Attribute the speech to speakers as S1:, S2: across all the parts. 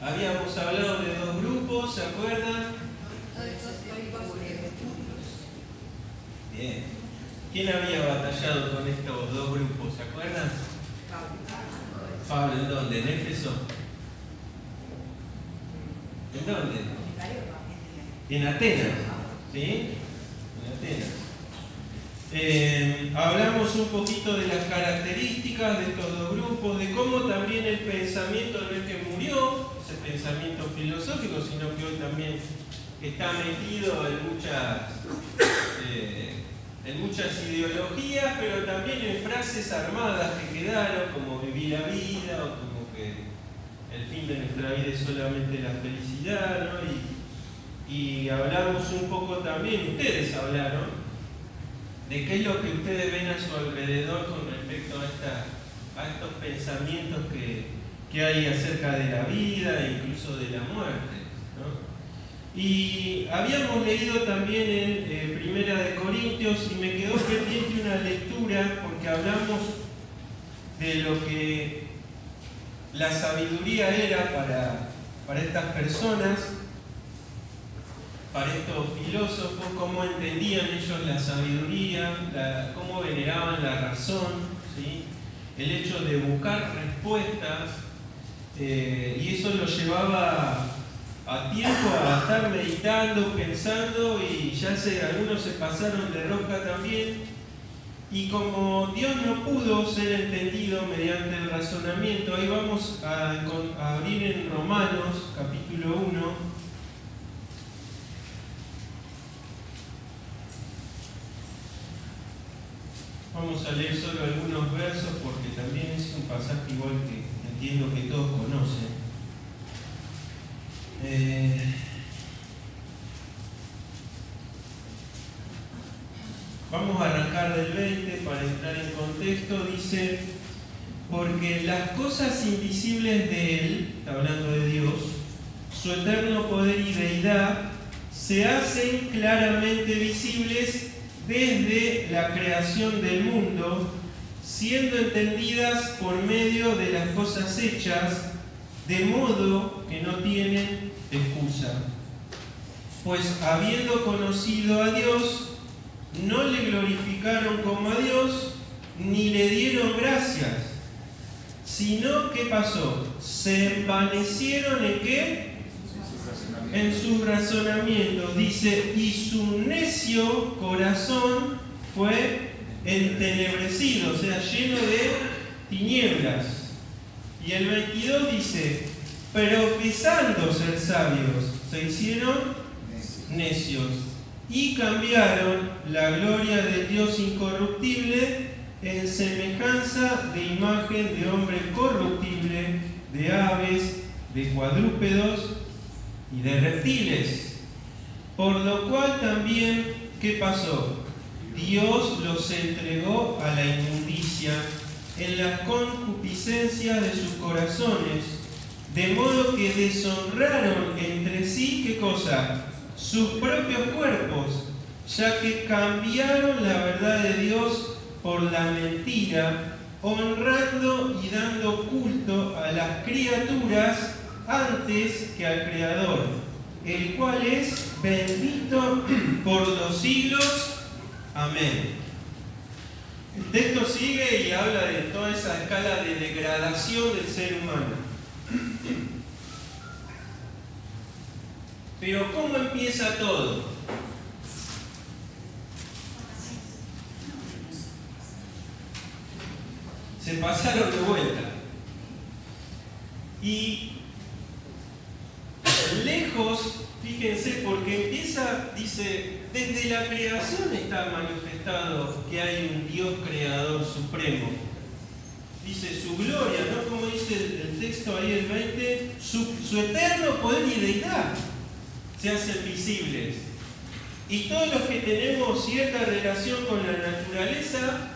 S1: Habíamos hablado de dos grupos, ¿se acuerdan? Bien. ¿Quién había batallado con estos dos grupos? ¿Se acuerdan? Pablo, ¿en dónde? ¿En Éfeso? ¿En dónde? En Atenas. ¿Sí? En Atenas. Hablamos un poquito de las características de estos dos grupos, de cómo también el pensamiento no es que murió, ese pensamiento filosófico, sino que hoy también está metido en muchas ideologías, pero también en frases armadas que quedaron, como vivir la vida, o como que el fin de nuestra vida es solamente la felicidad, ¿no? Y hablamos un poco también, ustedes hablaron, de qué es lo que ustedes ven a su alrededor con respecto a estos pensamientos que hay acerca de la vida e incluso de la muerte, ¿no? Y habíamos leído también en Primera de Corintios, y me quedó pendiente una lectura porque hablamos de lo que la sabiduría era para estas personas, para estos filósofos, cómo entendían ellos la sabiduría, cómo veneraban la razón, ¿sí? El hecho de buscar respuestas, y eso lo llevaba a tiempo a estar meditando, pensando, y algunos se pasaron de rosca también. Y como Dios no pudo ser entendido mediante el razonamiento, ahí vamos a abrir en Romanos, capítulo 1. Vamos a leer solo algunos versos porque también es un pasaje igual que entiendo que todos conocen. Vamos a arrancar del 20 para entrar en contexto. Dice: porque las cosas invisibles de Él, está hablando de Dios, su eterno poder y deidad, se hacen claramente visibles desde la creación del mundo, siendo entendidas por medio de las cosas hechas, de modo que no tienen excusa. Pues habiendo conocido a Dios, no le glorificaron como a Dios, ni le dieron gracias, sino ¿qué pasó? Se envanecieron ¿en qué? En sus razonamientos. Dice, y su necio corazón fue entenebrecido, o sea, lleno de tinieblas. Y el 22 dice, profesando ser sabios, se hicieron necios y cambiaron la gloria del Dios incorruptible en semejanza de imagen de hombre corruptible, de aves, de cuadrúpedos y de reptiles. Por lo cual también, ¿qué pasó? Dios los entregó a la inmundicia en las concupiscencias de sus corazones, de modo que deshonraron entre sí, ¿qué cosa? Sus propios cuerpos, ya que cambiaron la verdad de Dios por la mentira, honrando y dando culto a las criaturas antes que al Creador, el cual es bendito por los siglos. Amén. El texto sigue y habla de toda esa escala de degradación del ser humano. Pero ¿cómo empieza todo? Se pasaron de vuelta. Y lejos, fíjense, porque empieza, dice, desde la creación está manifestado que hay un Dios creador supremo. Dice su gloria, ¿no? Como dice el texto ahí, el 20, su eterno poder y deidad se hacen visibles. Y todos los que tenemos cierta relación con la naturaleza,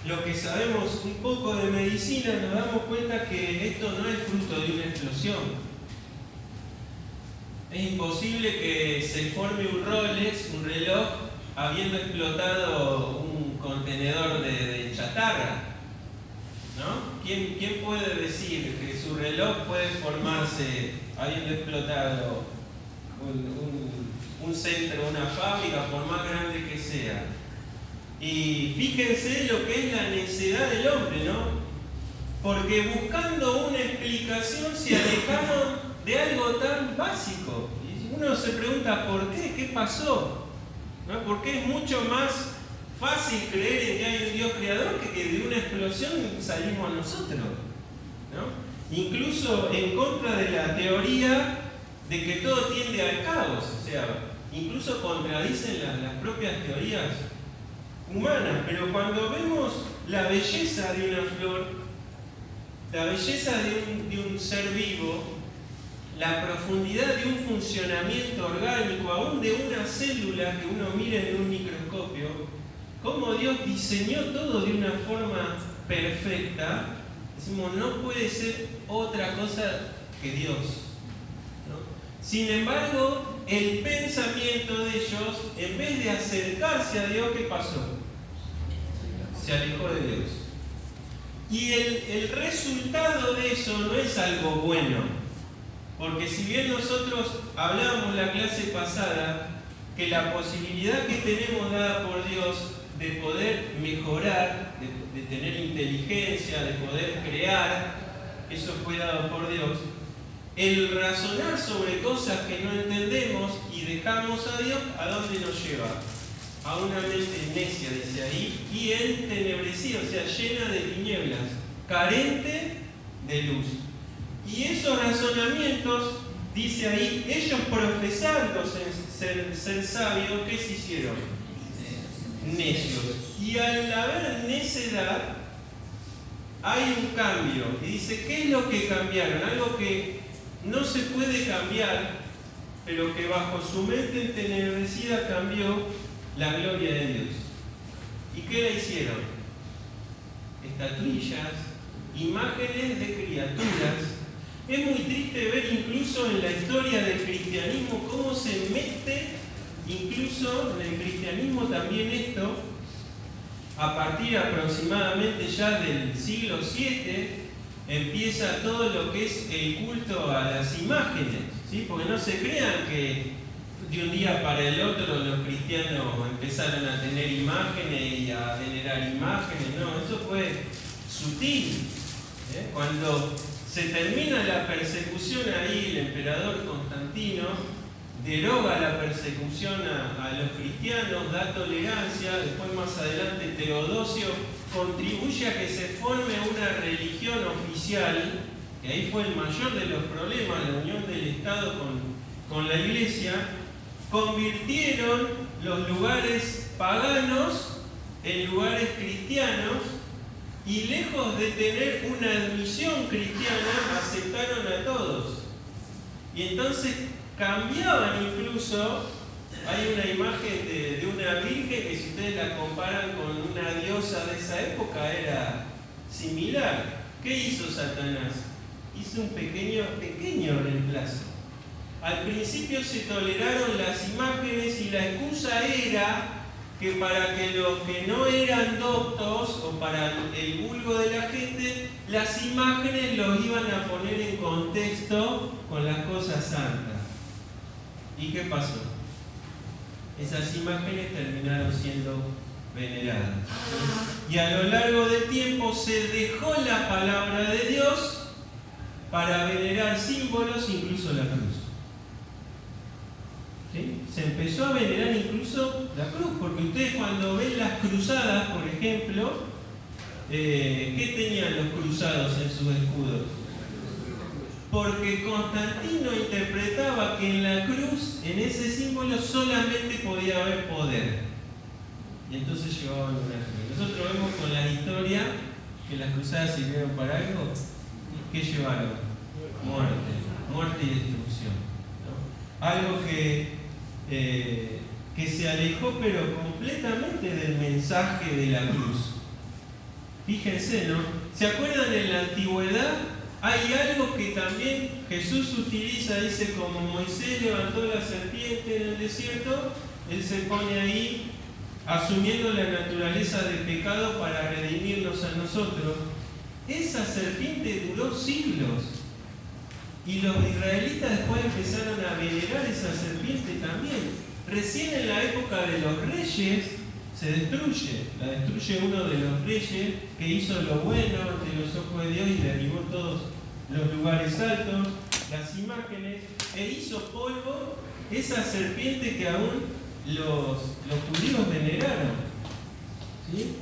S1: los que sabemos un poco de medicina, nos damos cuenta que esto no es fruto de una explosión. Es imposible que se forme un Rolex, un reloj, habiendo explotado un contenedor de chatarra. ¿no? ¿Quién puede decir que su reloj puede formarse habiendo explotado un centro, una fábrica, por más grande que sea? Y fíjense lo que es la necedad del hombre, ¿no? Porque buscando una explicación se alejaron de algo tan básico. Y uno se pregunta, ¿por qué? ¿Qué pasó? ¿No? Porque es mucho más fácil creer en que hay un Dios creador que de una explosión salimos nosotros, ¿no? Incluso en contra de la teoría de que todo tiende al caos, o sea, incluso contradicen las propias teorías humanas. Pero cuando vemos la belleza de una flor, la belleza de un ser vivo, la profundidad de un funcionamiento orgánico, aún de una célula que uno mira en un microscopio, cómo Dios diseñó todo de una forma perfecta, decimos, no puede ser otra cosa que Dios, ¿no? Sin embargo, el pensamiento de ellos, en vez de acercarse a Dios, ¿qué pasó? Se alejó de Dios. Y el resultado de eso no es algo bueno, porque si bien nosotros hablábamos la clase pasada que la posibilidad que tenemos dada por Dios de poder mejorar, de tener inteligencia, de poder crear, eso fue dado por Dios, el razonar sobre cosas que no entendemos y dejamos a Dios, ¿a dónde nos lleva? A una mente necia, dice ahí, y entenebrecida, o sea, llena de tinieblas, carente de luz. Y esos razonamientos, dice ahí, ellos profesando ser sabios, ¿qué se hicieron? Necios. Y al haber necedad, hay un cambio. Y dice, ¿qué es lo que cambiaron? Algo que no se puede cambiar, pero que bajo su mente entenebrecida cambió la gloria de Dios. ¿Y qué le hicieron? Estatuillas, imágenes de criaturas. Es muy triste ver incluso en la historia del cristianismo cómo se mete incluso en el cristianismo también esto, a partir aproximadamente ya del siglo VII, empieza todo lo que es el culto a las imágenes, ¿sí? Porque no se crean que de un día para el otro los cristianos empezaron a tener imágenes y a venerar imágenes, no, eso fue sutil. Cuando se termina la persecución ahí, el emperador Constantino deroga la persecución a los cristianos, da tolerancia, después más adelante Teodosio contribuye a que se forme una religión oficial, que ahí fue el mayor de los problemas, la unión del Estado con la Iglesia, convirtieron los lugares paganos en lugares cristianos y lejos de tener una admisión cristiana, aceptaron a todos. Y entonces cambiaban incluso, hay una imagen de una virgen que si ustedes la comparan con una diosa de esa época era similar. ¿Qué hizo Satanás? Hizo un pequeño reemplazo. Al principio se toleraron las imágenes y la excusa era que para que los que no eran doctos o para el vulgo de la gente, las imágenes los iban a poner en contexto con las cosas santas. ¿Y qué pasó? Esas imágenes terminaron siendo veneradas. Y a lo largo del tiempo se dejó la palabra de Dios para venerar símbolos, incluso la cruz. ¿Sí? Se empezó a venerar incluso la cruz, porque ustedes cuando ven las cruzadas, por ejemplo, ¿qué tenían los cruzados en sus escudos? Porque Constantino interpretaba que en la cruz, en ese símbolo, solamente podía haber poder. Y entonces llevaban una cruz. Nosotros vemos con la historia que las cruzadas sirvieron para algo. ¿Qué llevaron? Muerte y destrucción, ¿no? Algo que se alejó pero completamente del mensaje de la cruz. Fíjense, ¿no? ¿Se acuerdan en la antigüedad? Hay algo que también Jesús utiliza, dice, como Moisés levantó la serpiente en el desierto, Él se pone ahí asumiendo la naturaleza del pecado para redimirnos a nosotros. esa serpiente duró siglos. Y los israelitas después empezaron a venerar esa serpiente también. Recién en la época de los reyes se destruye. La destruye uno de los reyes que hizo lo bueno ante los ojos de Dios y derribó todos los lugares altos, las imágenes, e hizo polvo esa serpiente que aún los judíos veneraron. ¿Sí?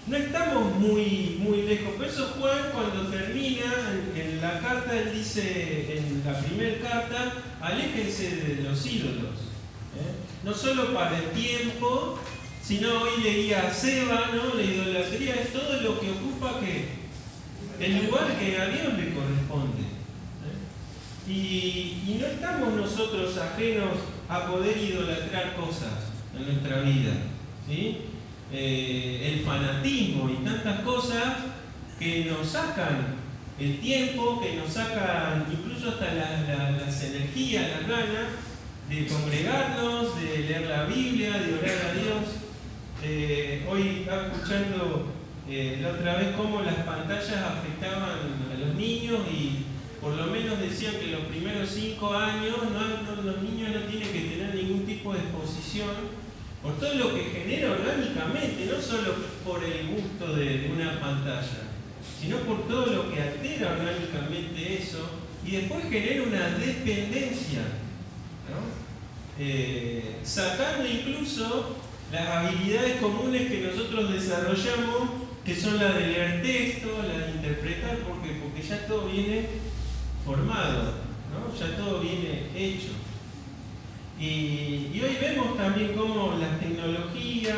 S1: No estamos muy lejos. Por eso Juan, cuando termina en la carta, él dice en la primera carta, aléjense de los ídolos. No solo para el tiempo, sino hoy leía a Seba, ¿no? La idolatría es todo lo que ocupa el lugar que a Dios le corresponde. Y no estamos nosotros ajenos a poder idolatrar cosas en nuestra vida. ¿Sí? El fanatismo y tantas cosas que nos sacan el tiempo, que nos sacan incluso hasta las energías, las ganas de congregarnos, de leer la Biblia, de orar a Dios. Hoy estaba escuchando la otra vez cómo las pantallas afectaban a los niños y por lo menos decían que los primeros 5 años los niños no tienen que tener ningún tipo de exposición por todo lo que genera orgánicamente, no solo por el gusto de una pantalla, sino por todo lo que altera orgánicamente eso y después genera una dependencia, ¿no? Sacando incluso las habilidades comunes que nosotros desarrollamos, que son las de leer texto, las de interpretar, porque ya todo viene formado, ¿no? Ya todo viene hecho. Y hoy vemos también cómo las tecnologías,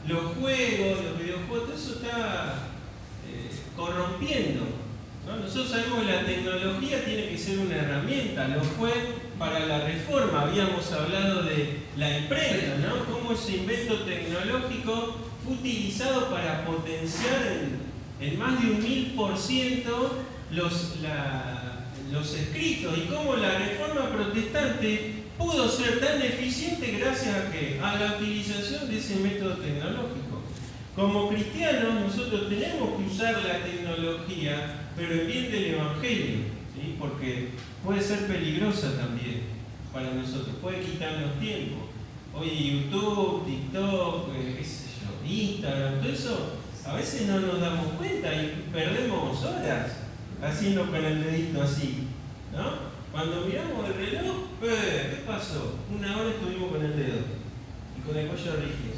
S1: los juegos, los videojuegos, todo eso está corrompiendo, ¿no? Nosotros sabemos que la tecnología tiene que ser una herramienta, lo fue para la reforma, habíamos hablado de la imprenta, ¿no? Cómo ese invento tecnológico fue utilizado para potenciar en más de 1000% los escritos, y cómo la reforma protestante pudo ser tan eficiente gracias a ¿qué? A la utilización de ese método tecnológico. Como cristianos nosotros tenemos que usar la tecnología, pero en bien del Evangelio, ¿sí? Porque puede ser peligrosa también para nosotros, puede quitarnos tiempo. Hoy YouTube, TikTok, qué sé yo, Instagram, todo eso, a veces no nos damos cuenta y perdemos horas haciendo con el dedito así, ¿no? Cuando miramos el reloj, ¿qué pasó? 1 hora estuvimos con el dedo y con el cuello rígido.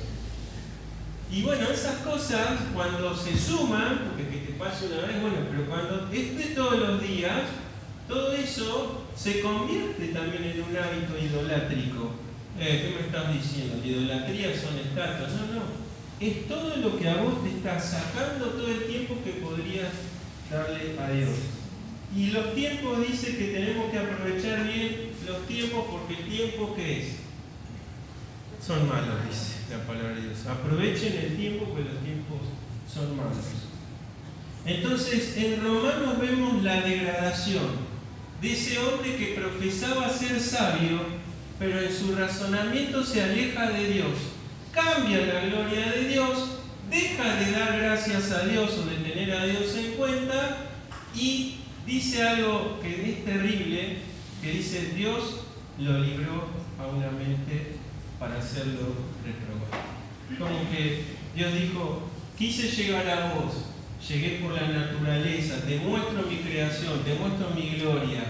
S1: Y bueno, esas cosas cuando se suman, porque que te pase una vez, bueno, pero cuando esté todos los días, todo eso se convierte también en un hábito idolátrico. ¿Qué me estás diciendo? ¿La idolatría son estatuas? No. Es todo lo que a vos te está sacando todo el tiempo que podrías darle a Dios. Y los tiempos dice que tenemos que aprovechar bien los tiempos, porque el tiempo, ¿qué es? Son malos, dice la palabra de Dios. Aprovechen el tiempo, porque los tiempos son malos. Entonces, en Romanos vemos la degradación de ese hombre que profesaba ser sabio, pero en su razonamiento se aleja de Dios. Cambia la gloria de Dios, deja de dar gracias a Dios o de tener a Dios en cuenta y dice algo que es terrible, que dice: Dios lo libró a una mente para hacerlo reprobar. Como que Dios dijo: quise llegar a vos, llegué por la naturaleza, te muestro mi creación, te muestro mi gloria,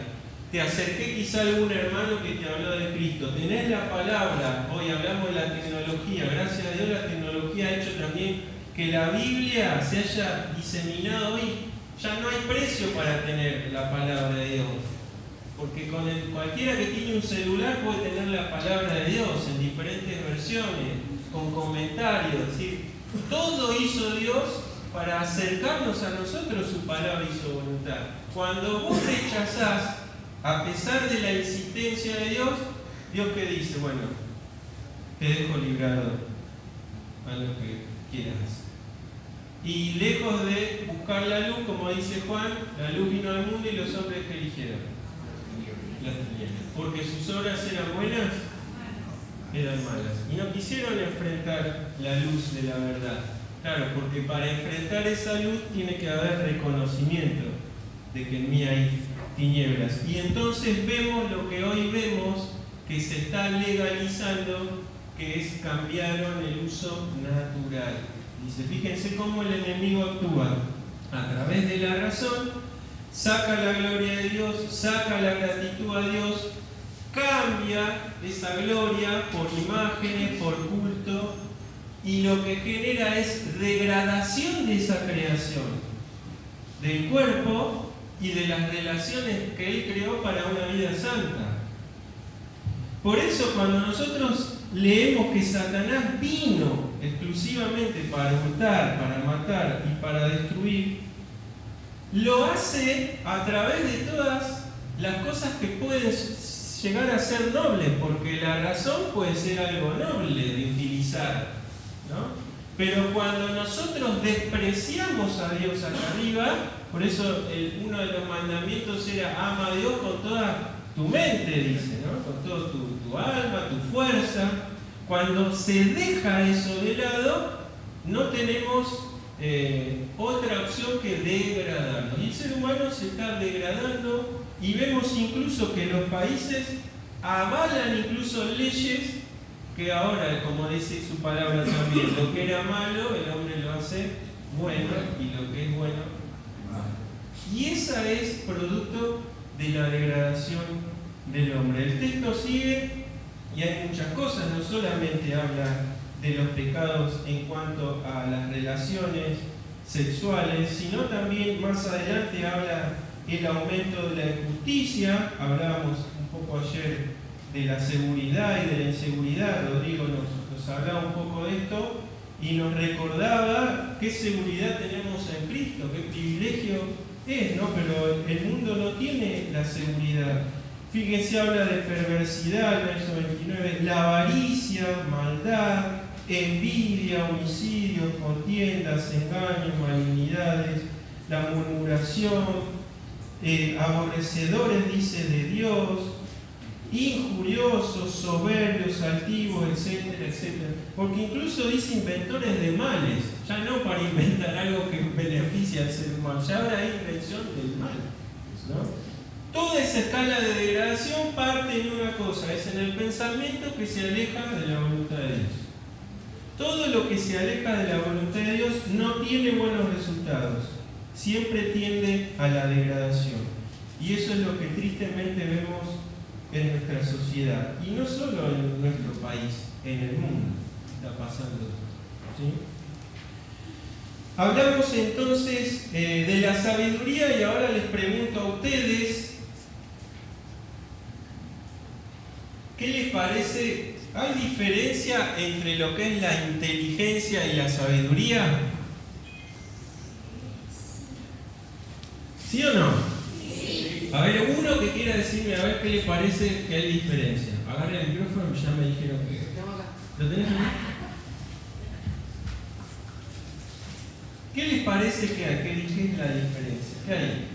S1: te acerqué quizá a algún hermano que te habló de Cristo, tenés la palabra, hoy hablamos de la tecnología, gracias a Dios la tecnología ha hecho también que la Biblia se haya diseminado hoy. Ya no hay precio para tener la palabra de Dios, porque cualquiera que tiene un celular puede tener la palabra de Dios en diferentes versiones, con comentarios, es decir, todo hizo Dios para acercarnos a nosotros su palabra y su voluntad. Cuando vos rechazás, a pesar de la insistencia de Dios, Dios ¿qué dice? Bueno, te dejo librado a lo que quieras. Y lejos de buscar la luz, como dice Juan, la luz vino al mundo y los hombres que eligieron las tinieblas. Porque sus obras eran buenas, eran malas. Y no quisieron enfrentar la luz de la verdad. Claro, porque para enfrentar esa luz tiene que haber reconocimiento de que en mí hay tinieblas. Y entonces vemos lo que hoy vemos, que se está legalizando, que es cambiaron el uso natural. Dice, fíjense cómo el enemigo actúa a través de la razón, saca la gloria de Dios, saca la gratitud a Dios, cambia esa gloria por imágenes, por culto, y lo que genera es degradación de esa creación, del cuerpo y de las relaciones que Él creó para una vida santa. Por eso cuando nosotros leemos que Satanás vino exclusivamente para hurtar, para matar y para destruir, lo hace a través de todas las cosas que pueden llegar a ser nobles, porque la razón puede ser algo noble de utilizar, ¿no? Pero cuando nosotros despreciamos a Dios acá arriba, por eso uno de los mandamientos era ama a Dios con toda tu mente, dice, ¿no? Con todo tu alma, tu fuerza. Cuando se deja eso de lado, no tenemos otra opción que degradarnos. Y el ser humano se está degradando, y vemos incluso que los países avalan incluso leyes que ahora, como dice su palabra también, lo que era malo, el hombre lo hace bueno, y lo que es bueno, malo. Y esa es producto de la degradación del hombre. El texto sigue y hay muchas cosas, no solamente habla de los pecados en cuanto a las relaciones sexuales, sino también más adelante habla el aumento de la injusticia. Hablábamos un poco ayer de la seguridad y de la inseguridad. Rodrigo nos hablaba un poco de esto y nos recordaba qué seguridad tenemos en Cristo, qué privilegio es, ¿no? Pero el mundo no tiene la seguridad. Fíjense, habla de perversidad, el verso 29, la avaricia, maldad, envidia, homicidios, contiendas, engaños, malignidades, la murmuración, aborrecedores, dice, de Dios, injuriosos, soberbios, altivos, etcétera, etcétera. Porque incluso dice inventores de males, ya no para inventar algo que beneficia al ser humano, ya ahora hay invención del mal, ¿no? Toda esa escala de degradación parte en una cosa, es en el pensamiento que se aleja de la voluntad de Dios. Todo lo que se aleja de la voluntad de Dios no tiene buenos resultados, siempre tiende a la degradación. Y eso es lo que tristemente vemos en nuestra sociedad, y no solo en nuestro país, en el mundo está pasando, ¿sí? Hablamos entonces de la sabiduría, y ahora les pregunto a ustedes, ¿qué les parece? ¿Hay diferencia entre lo que es la inteligencia y la sabiduría? ¿Sí o no? Sí. A ver, uno que quiera decirme a ver qué le parece que hay diferencia. Agarre el micrófono, ya me dijeron que... ¿Lo tenés ahí? ¿Qué les parece que hay? ¿Qué es la diferencia? ¿Qué hay?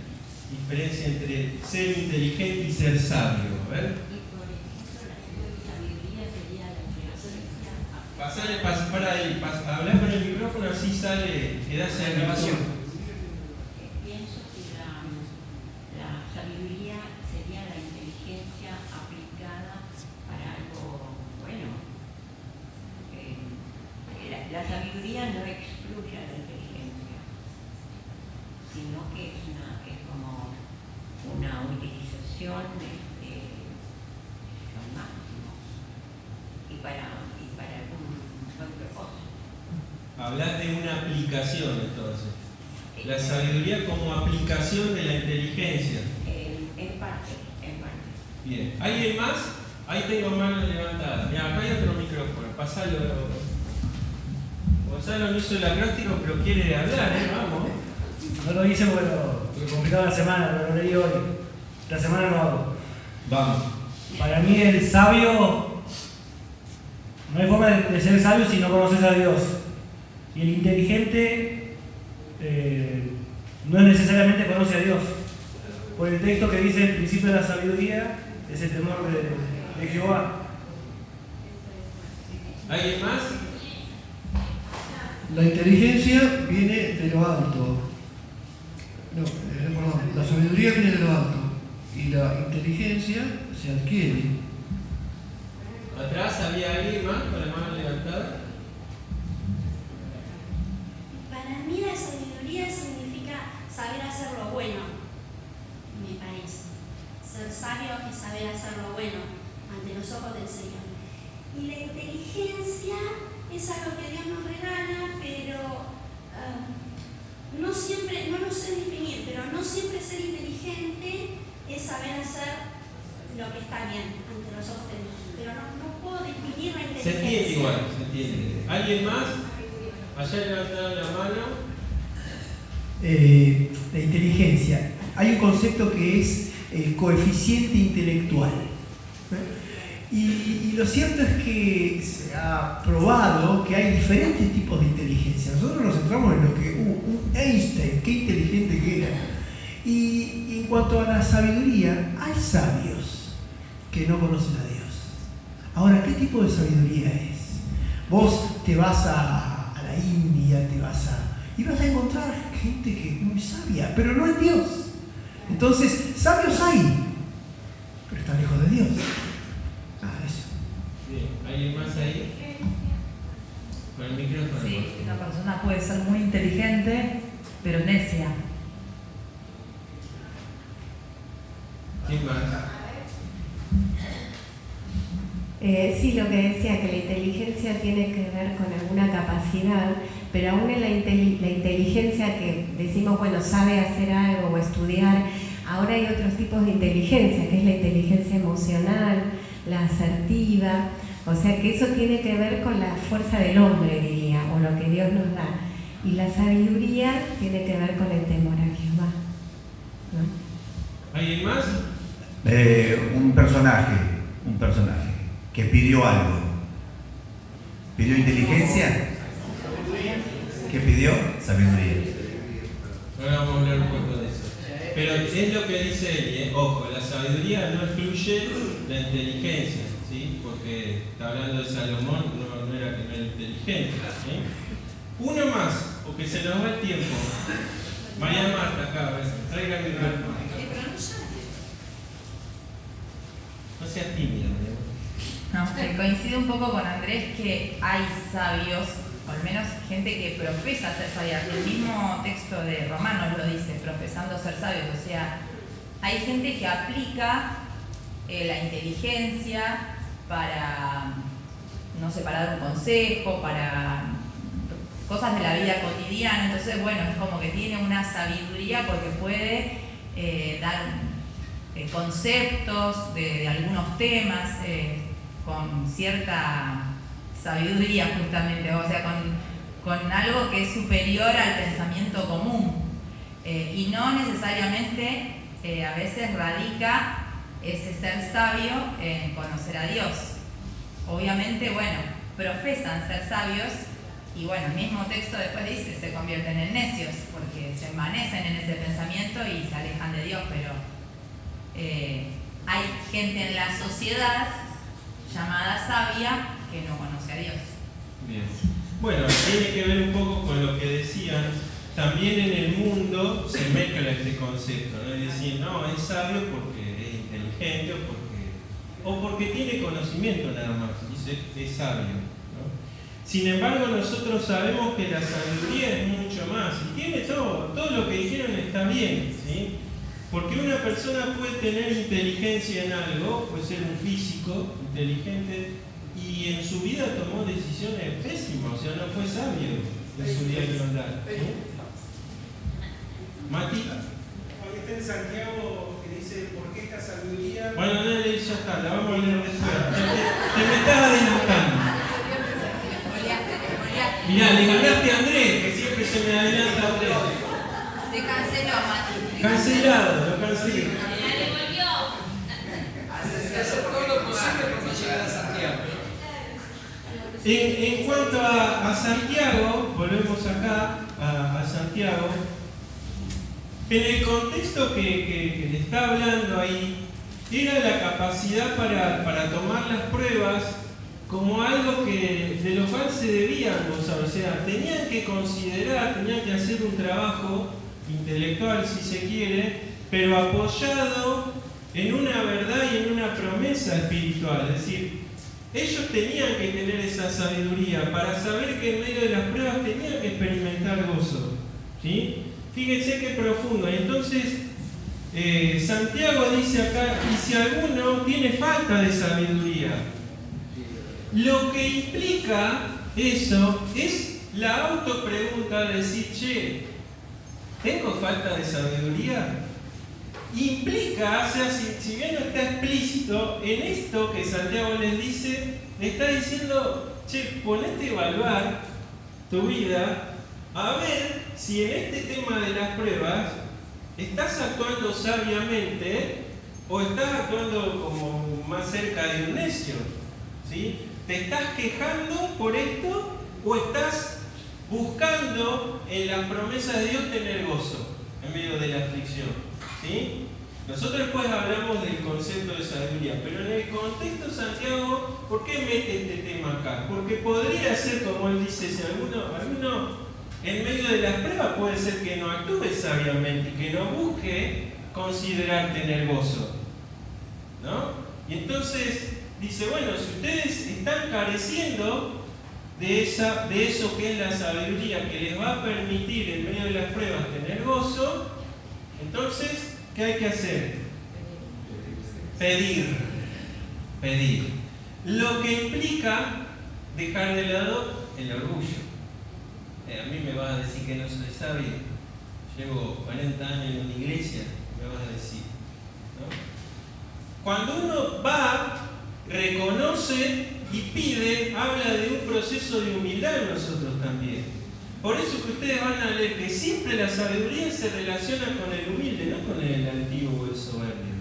S1: Diferencia entre ser inteligente y ser sabio. A ver. Para ahí, hablar con el micrófono, así sale, quedás en grabación.
S2: Pienso que la sabiduría sería la inteligencia aplicada para algo bueno. La sabiduría no excluye a la inteligencia, sino que es como una utilización de los máximos y para algún buen propósito.
S1: Hablas de una aplicación, entonces. La sabiduría como aplicación de la inteligencia.
S2: En parte.
S1: Bien. ¿Alguien más? Ahí tengo manos levantadas. Mira, acá hay otro micrófono. Pasalo. Gonzalo no hizo el acróstico, pero quiere hablar, ¿eh? Vamos.
S3: No lo hice porque complicaba la semana, pero lo leí hoy. La semana lo hago.
S1: Vamos.
S3: Para mí el sabio, no hay forma de ser sabio si no conoces a Dios. Y el inteligente no es necesariamente conoce a Dios. Por el texto que dice el principio de la sabiduría es el temor de Jehová.
S1: ¿Alguien más?
S4: La inteligencia viene de lo alto. No, perdón, la sabiduría viene de lo alto y la inteligencia se adquiere.
S1: Atrás había alguien más con la mano levantada.
S5: Para mí la sabiduría significa saber hacer lo bueno, me parece. Ser sabio es saber hacer lo bueno ante los ojos del Señor. Y la inteligencia es algo que Dios nos regala, pero no siempre, no lo sé definir, pero no siempre ser inteligente es saber hacer lo que está bien ante los ojos de Dios. Pero no puedo definir la inteligencia.
S1: Se entiende igual, se entiende. ¿Alguien más? Allá levantaron la mano.
S6: La inteligencia. Hay un concepto que es el coeficiente intelectual. Y lo cierto es que se ha probado que hay diferentes tipos de inteligencia. Nosotros nos centramos en lo que un Einstein, qué inteligente que era. Y en cuanto a la sabiduría, hay sabios que no conocen a Dios. Ahora, ¿qué tipo de sabiduría es? Vos te vas a la India, y vas a encontrar gente que es muy sabia, pero no es Dios. Entonces, sabios hay, pero están lejos de Dios. Eso.
S1: Bien, ¿alguien más ahí? Con el micrófono.
S7: Sí, una persona puede ser muy inteligente, pero necia.
S1: ¿Quién más?
S8: Sí, lo que decía, que la inteligencia tiene que ver con alguna capacidad, pero aún en la inteligencia que decimos, bueno, sabe hacer algo o estudiar, ahora hay otros tipos de inteligencia, que es la inteligencia emocional, la asertiva, o sea que eso tiene que ver con la fuerza del hombre, diría, o lo que Dios nos da. Y la sabiduría tiene que ver con el temor a Jehová, ¿no?
S1: ¿Alguien más?
S9: Un personaje que pidió algo. ¿Pidió inteligencia? ¿Qué pidió? Sabiduría.
S1: Ahora vamos a hablar un poco de eso. Pero es lo que dice él, ojo, la sabiduría no excluye la inteligencia, ¿sí? Porque está hablando de Salomón, no era que no era inteligente, ¿sí? Uno más, porque se nos va el tiempo. María Marta, acá, a ver, traiga el micrófono. No seas tímida,
S7: No, coincido un poco con Andrés que hay sabios, o al menos gente que profesa ser sabia. El mismo texto de Romanos lo dice, profesando ser sabios. O sea, hay gente que aplica la inteligencia para, no sé, para dar un consejo, para cosas de la vida cotidiana. Entonces, bueno, es como que tiene una sabiduría porque puede dar conceptos de algunos temas con cierta sabiduría justamente, o sea, con algo que es superior al pensamiento común y no necesariamente a veces radica ese ser sabio en conocer a Dios. Obviamente, bueno, profesan ser sabios y bueno, el mismo texto después dice se convierten en necios porque se envanecen en ese pensamiento y se alejan de Dios, pero hay gente en la sociedad llamada sabia que no conoce a Dios.
S1: Bien. Bueno, tiene que ver un poco con lo que decían. También en el mundo se mezcla este concepto, ¿no? Es decir, no, es sabio porque es inteligente o porque tiene conocimiento nada más, dice es sabio, ¿no? Sin embargo, nosotros sabemos que la sabiduría es mucho más y tiene todo lo que dijeron está bien, ¿sí? Porque una persona puede tener inteligencia en algo, puede ser un físico inteligente y en su vida tomó decisiones pésimas, o sea, no fue sabio en su diario andar, ¿sí? Mati.
S10: Hoy está en Santiago que dice, ¿por qué esta sabiduría?
S1: Bueno, no le ya está, la vamos a leer después. Te me estás adelantando. Mirá, le ganaste a Andrés, que siempre se me adelanta Andrés.
S7: Se canceló, Mati.
S1: Cancelado, lo cancelé.
S10: Hacer todo lo posible para llegar a Santiago.
S1: En cuanto a Santiago, volvemos acá a Santiago. En el contexto que le está hablando ahí, era la capacidad para tomar las pruebas como algo de lo cual se debían gozar, o sea, tenían que considerar, tenían que hacer un trabajo intelectual, si se quiere, pero apoyado en una verdad y en una promesa espiritual. Es decir, ellos tenían que tener esa sabiduría para saber que en medio de las pruebas tenían que experimentar gozo. ¿Sí? Fíjense qué profundo. Y entonces, Santiago dice acá, y si alguno tiene falta de sabiduría, lo que implica eso es la autopregunta de decir, che, ¿tengo falta de sabiduría? Implica, o sea, si bien no está explícito, en esto que Santiago les dice, le está diciendo, che, ponete a evaluar tu vida, a ver si en este tema de las pruebas estás actuando sabiamente o estás actuando como más cerca de un necio, ¿sí? ¿Te estás quejando por esto o estás buscando en las promesas de Dios tener gozo en medio de la aflicción? ¿Sí? Nosotros después hablamos del concepto de sabiduría, pero en el contexto de Santiago, ¿por qué mete este tema acá? Porque podría ser, como él dice, si alguno en medio de las pruebas puede ser que no actúe sabiamente, que no busque considerar tener gozo, ¿no? Y entonces dice, bueno, si ustedes están careciendo de eso que es la sabiduría, que les va a permitir en medio de las pruebas tener gozo, entonces, ¿qué hay que hacer? Pedir. Lo que implica dejar de lado el orgullo. A mí me vas a decir que no soy sabio. Llevo 40 años en una iglesia, me vas a decir, ¿no? Cuando uno va, reconoce y pide, habla de un proceso de humildad en nosotros también. Por eso que ustedes van a leer que siempre la sabiduría se relaciona con el humilde, no con el altivo o el soberbio.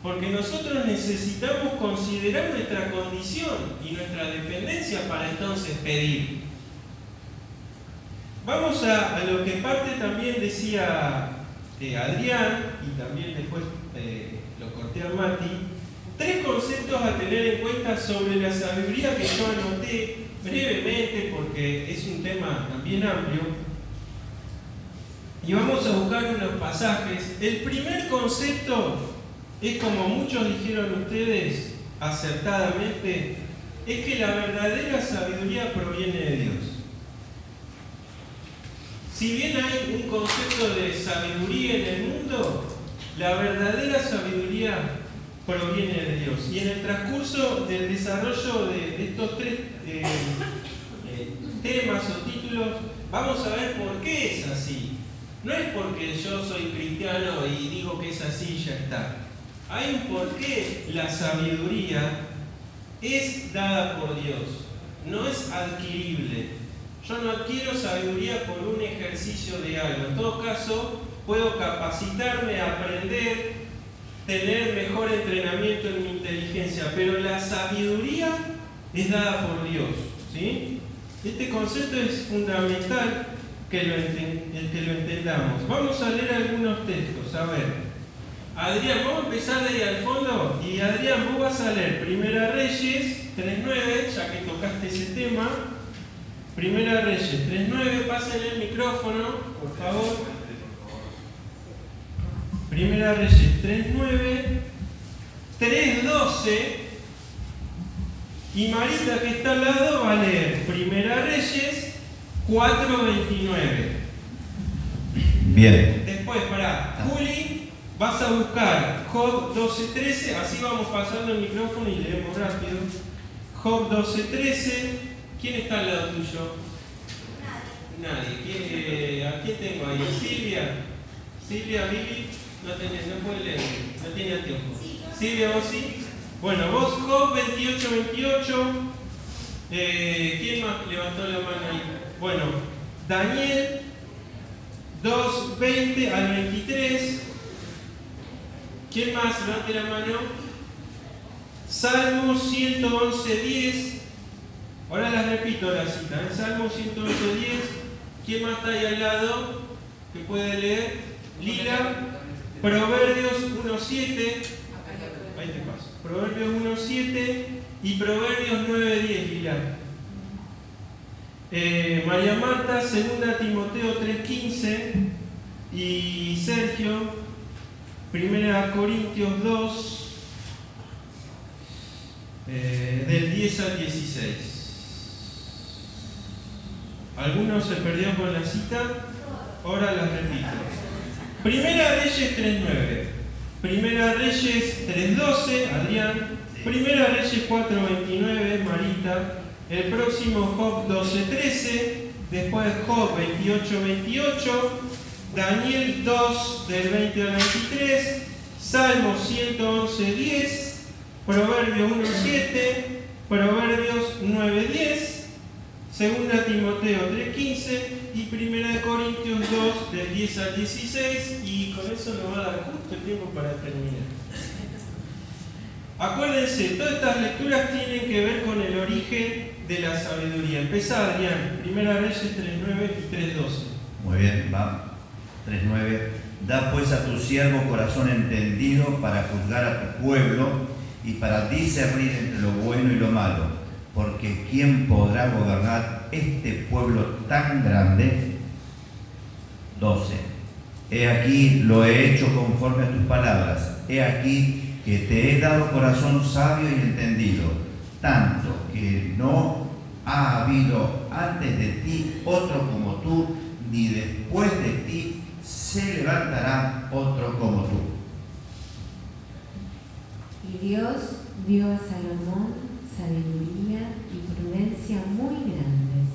S1: Porque nosotros necesitamos considerar nuestra condición y nuestra dependencia para entonces pedir. Vamos a lo que parte también decía Adrián, y también después lo corté a Mati, 3 conceptos a tener en cuenta sobre la sabiduría que yo anoté brevemente porque es un tema también amplio. Y vamos a buscar unos pasajes. El primer concepto es, como muchos dijeron ustedes acertadamente, es que la verdadera sabiduría proviene de Dios. Si bien hay un concepto de sabiduría en el mundo, la verdadera sabiduría proviene de Dios. Y en el transcurso del desarrollo de estos 3 temas o títulos, vamos a ver por qué es así. No es porque yo soy cristiano y digo que es así y ya está. Hay un porqué. La sabiduría es dada por Dios, no es adquirible. Yo no adquiero sabiduría por un ejercicio de algo. En todo caso, puedo capacitarme, aprender, tener mejor entrenamiento en mi inteligencia, pero la sabiduría es dada por Dios, ¿sí? Este concepto es fundamental que lo entendamos. Vamos a leer algunos textos. A ver, Adrián, vamos a empezar de ahí al fondo. Y Adrián, vos vas a leer Primera Reyes 3.9, ya que tocaste ese tema. Primera Reyes 3.9, pásenle el micrófono, por favor. Primera Reyes 3.9, 3.12, y Marita, que está al lado, va a leer Primera Reyes 4.29.
S9: Bien.
S1: Después, Juli, vas a buscar Job 12.13, así vamos pasando el micrófono y leemos rápido. Job 12.13. ¿Quién está al lado tuyo? Nadie. ¿A quién tengo ahí? Silvia. Silvia, Vivi. No puede leer, no tiene anteojos. Silvia, vos sí. Bueno, vos Job 28.28. ¿Quién más levantó la mano ahí? Bueno, Daniel 2.20 al 23. ¿Quién más? Levante la mano. Salmo 111.10. Ahora las repito la cita. En Salmo 111.10. ¿Quién más está ahí al lado que puede leer? Lila. Proverbios 1.7. Ahí te paso. Proverbios 1:7 y Proverbios 9:10, Lila. María Marta, 2 Timoteo 3:15 y Sergio, 1 Corintios 2, del 10 al 16. ¿Alguno se perdió con la cita? Ahora las repito. Primera Reyes 3:9, Primera Reyes 3:12, Adrián, Primera Reyes 4:29, Marita, el próximo Job 12:13, después Job 28:28, Daniel 2 del 20 al 23, Salmos 111:10, Proverbios 1:7, Proverbios 9:10, 2 Timoteo 3:15 y 1 Corintios 2 del 10 al 16, y con eso nos va a dar justo el tiempo para terminar. Acuérdense, todas estas lecturas tienen que ver con el origen de la sabiduría. Empezá, Adrián, 1 Reyes 3:9 y 3:12.
S9: Muy bien, va. 3:9. Da pues a tu siervo corazón entendido para juzgar a tu pueblo y para discernir entre lo bueno y lo malo, porque ¿quién podrá gobernar este pueblo tan grande? 12. He aquí lo he hecho conforme a tus palabras. He aquí que te he dado corazón sabio y entendido, tanto que no ha habido antes de ti otro como tú, ni después de ti se levantará otro como tú.
S8: Y Dios dio a Salomón sabiduría y prudencia muy grandes,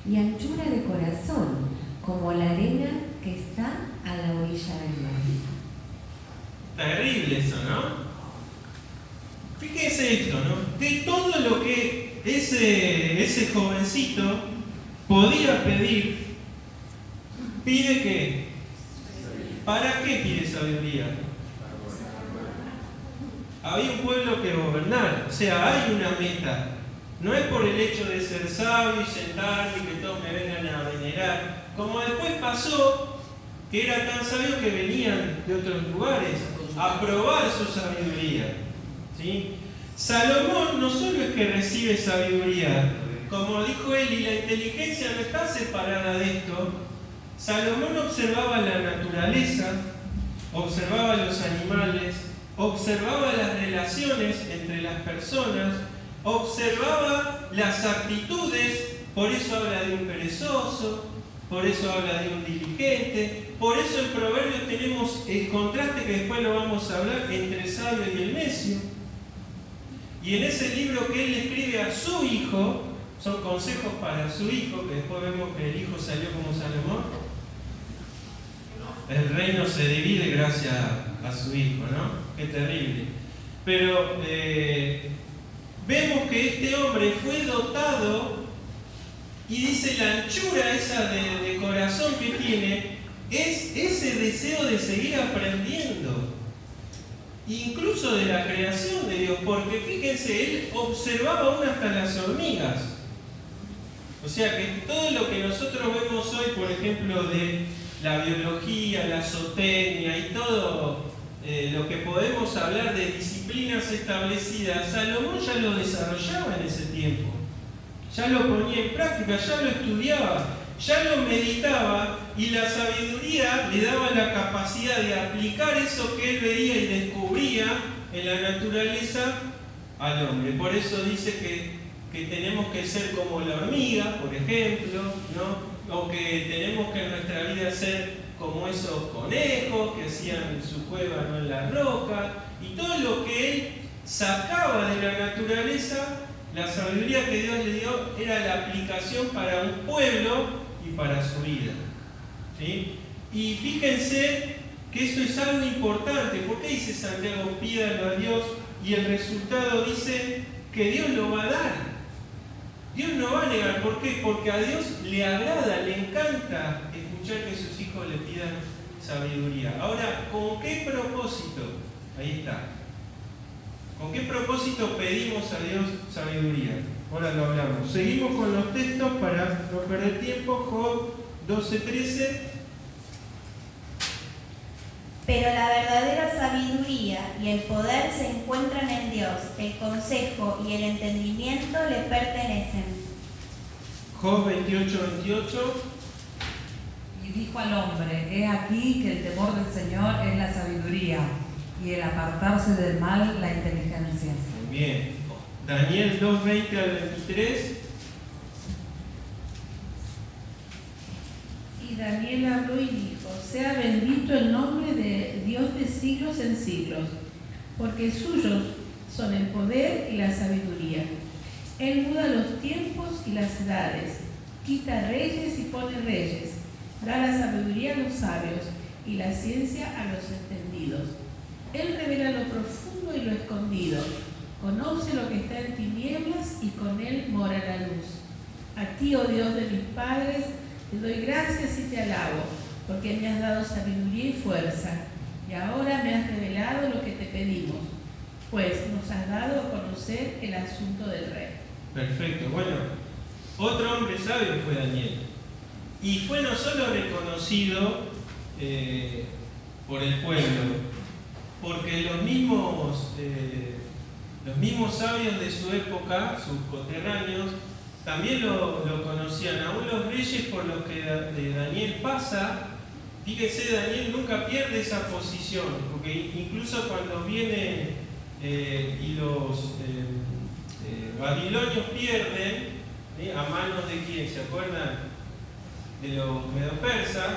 S8: y anchura de corazón, como la arena que está a la orilla del mar.
S1: Terrible eso, ¿no? Fíjense esto, ¿no? De todo lo que ese jovencito podía pedir, ¿pide qué? ¿Para qué pide sabiduría? Había un pueblo que gobernar, o sea, hay una meta. No es por el hecho de ser sabio y sentarme y que todos me vengan a venerar. Como después pasó, que era tan sabio que venían de otros lugares a probar su sabiduría. ¿Sí? Salomón no solo es que recibe sabiduría, como dijo él, y la inteligencia no está separada de esto. Salomón observaba la naturaleza, observaba los animales, observaba las relaciones entre las personas, observaba las actitudes, por eso habla de un perezoso, por eso habla de un diligente, por eso en Proverbios tenemos el contraste que después lo vamos a hablar entre el sabio y el necio. Y en ese libro que él le escribe a su hijo, son consejos para su hijo, que después vemos que el hijo salió como Salomón. El reino se divide gracias a su hijo, ¿no? Qué terrible. Pero vemos que este hombre fue dotado, y dice la anchura esa de corazón que tiene, es ese deseo de seguir aprendiendo. Incluso de la creación de Dios, porque fíjense, él observaba aún hasta las hormigas. O sea que todo lo que nosotros vemos hoy, por ejemplo, de la biología, la zootecnia y todo lo que podemos hablar de disciplinas establecidas, Salomón ya lo desarrollaba en ese tiempo. Ya lo ponía en práctica, ya lo estudiaba, ya lo meditaba, y la sabiduría le daba la capacidad de aplicar eso que él veía y descubría en la naturaleza al hombre. Por eso dice que tenemos que ser como la hormiga, por ejemplo, ¿no? O que tenemos que en nuestra vida ser como esos conejos que hacían su cueva, ¿no?, en la roca, y todo lo que él sacaba de la naturaleza. La sabiduría que Dios le dio era la aplicación para un pueblo y para su vida. ¿Sí? Y fíjense que esto es algo importante. ¿Por qué dice Santiago, pídalo a Dios? Y el resultado dice que Dios lo va a dar. Dios no va a negar. ¿Por qué? Porque a Dios le agrada, le encanta escuchar que sus hijos le pidan sabiduría. Ahora, ¿con qué propósito? Ahí está. ¿Con qué propósito pedimos a Dios sabiduría? Ahora lo hablamos. Seguimos con los textos para no perder tiempo. Job 12:13.
S11: Pero la verdadera sabiduría y el poder se encuentran en Dios. El consejo y el entendimiento le pertenecen.
S1: Job 28:28.
S12: Y dijo al hombre: he aquí que el temor del Señor es la sabiduría, y el apartarse del mal la inteligencia.
S1: Muy bien. Daniel 2:20 al 23.
S13: Y Daniel habló y dijo: sea bendito el nombre de Dios de siglos en siglos, porque suyos son el poder y la sabiduría. Él muda los tiempos y las edades, quita reyes y pone reyes, da la sabiduría a los sabios y la ciencia a los entendidos. Él revela lo profundo y lo escondido, conoce lo que está en tinieblas y con él mora la luz. A ti, oh Dios de mis padres, te doy gracias y te alabo, porque me has dado sabiduría y fuerza, y ahora me has revelado lo que te pedimos, pues nos has dado a conocer el asunto del rey.
S1: Perfecto. Bueno, otro hombre sabio fue Daniel. Y fue no solo reconocido por el pueblo, porque los mismos sabios de su época, sus conterráneos, también lo conocían. Aún los reyes por los que Daniel pasa, fíjense, Daniel nunca pierde esa posición, porque incluso cuando vienen y los babilonios pierden, ¿a manos de quién? ¿Se acuerdan? De los medo-persas.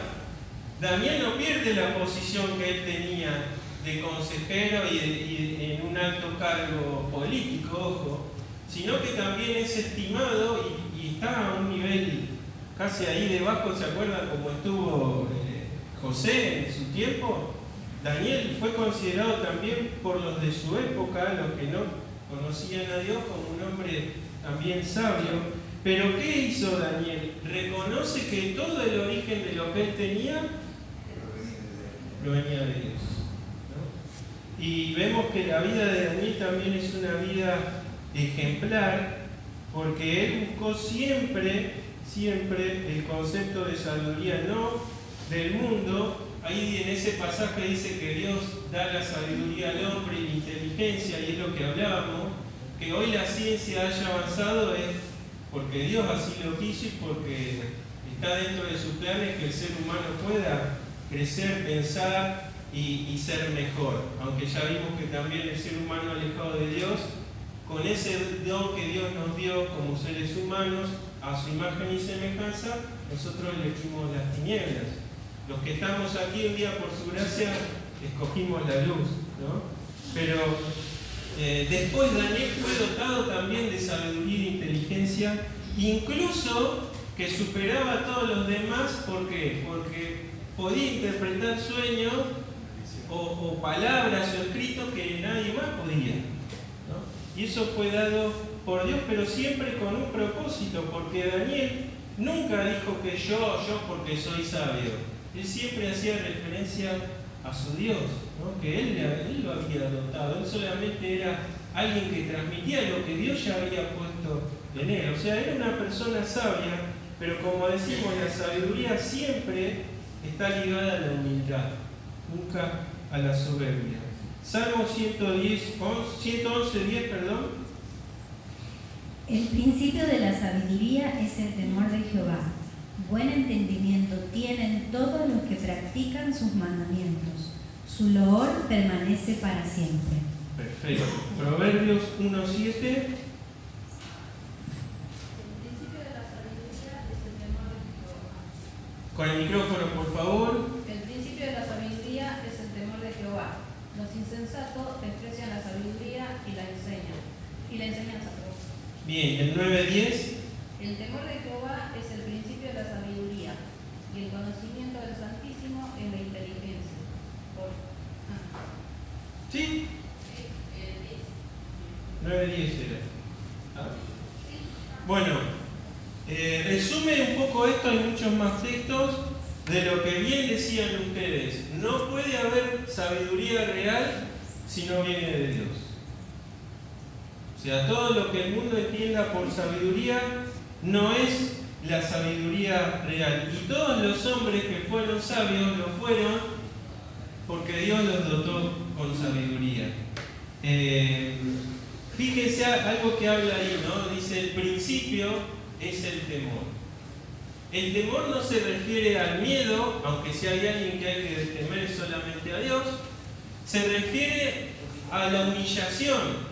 S1: Daniel no pierde la posición que él tenía de consejero y en un alto cargo político, ojo, sino que también es estimado y está a un nivel casi ahí debajo. ¿Se acuerdan cómo estuvo José en su tiempo? Daniel fue considerado también por los de su época, los que no conocían a Dios, como un hombre también sabio. Pero ¿qué hizo Daniel? Reconoce que todo el origen de lo que él tenía provenía de Dios, ¿no? Y vemos que la vida de Daniel también es una vida ejemplar, porque él buscó siempre el concepto de sabiduría, no del mundo. Ahí en ese pasaje dice que Dios da la sabiduría al hombre y la inteligencia, y es lo que hablábamos, que hoy la ciencia haya avanzado es porque Dios así lo quiso y porque está dentro de sus planes que el ser humano pueda crecer, pensar y ser mejor. Aunque ya vimos que también el ser humano alejado de Dios, con ese don que Dios nos dio como seres humanos, a su imagen y semejanza, nosotros elegimos las tinieblas. Los que estamos aquí un día por su gracia escogimos la luz, ¿no? Pero después Daniel fue dotado también de sabiduría y de inteligencia, incluso que superaba a todos los demás. ¿Por qué? Porque podía interpretar sueños o palabras o escritos que nadie más podía, ¿no? Y eso fue dado por Dios, pero siempre con un propósito, porque Daniel nunca dijo que yo porque soy sabio. Él siempre hacía referencia a su Dios, ¿no? Que él lo había dotado. Él solamente era alguien que transmitía lo que Dios ya había puesto en él. O sea, era una persona sabia, pero como decimos, la sabiduría siempre está ligada a la humildad, nunca a la soberbia. Salmo 111:10, perdón.
S11: El principio de la sabiduría es el temor de Jehová. Buen entendimiento tienen todos los que practican sus mandamientos. Su loor permanece para siempre.
S1: Perfecto. Proverbios 1:7.
S14: El principio de la sabiduría es el temor de Jehová.
S1: Con el micrófono, por favor.
S14: El principio de la sabiduría es el temor de Jehová. Los insensatos desprecian la sabiduría y la enseñanza.
S1: Bien, el 9:10.
S14: El temor de Jehová es el principio de la sabiduría, y el conocimiento del Santísimo es la inteligencia.
S1: ¿Sí? 9:10 era. ¿Ah? Bueno, resume un poco esto, hay muchos más textos de lo que bien decían ustedes. No puede haber sabiduría real si no viene de Dios. O sea, todo lo que el mundo entienda por sabiduría no es la sabiduría real. Y todos los hombres que fueron sabios lo fueron porque Dios los dotó con sabiduría. Fíjense algo que habla ahí, ¿no? Dice, el principio es el temor. El temor no se refiere al miedo, aunque si hay alguien que hay que temer solamente a Dios, se refiere a la humillación,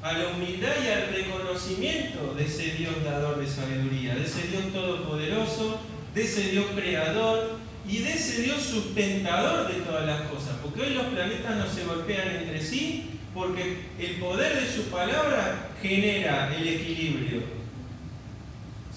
S1: a la humildad y al reconocimiento de ese Dios dador de sabiduría, de ese Dios todopoderoso, de ese Dios creador y de ese Dios sustentador de todas las cosas. Porque hoy los planetas no se golpean entre sí, porque el poder de su palabra genera el equilibrio.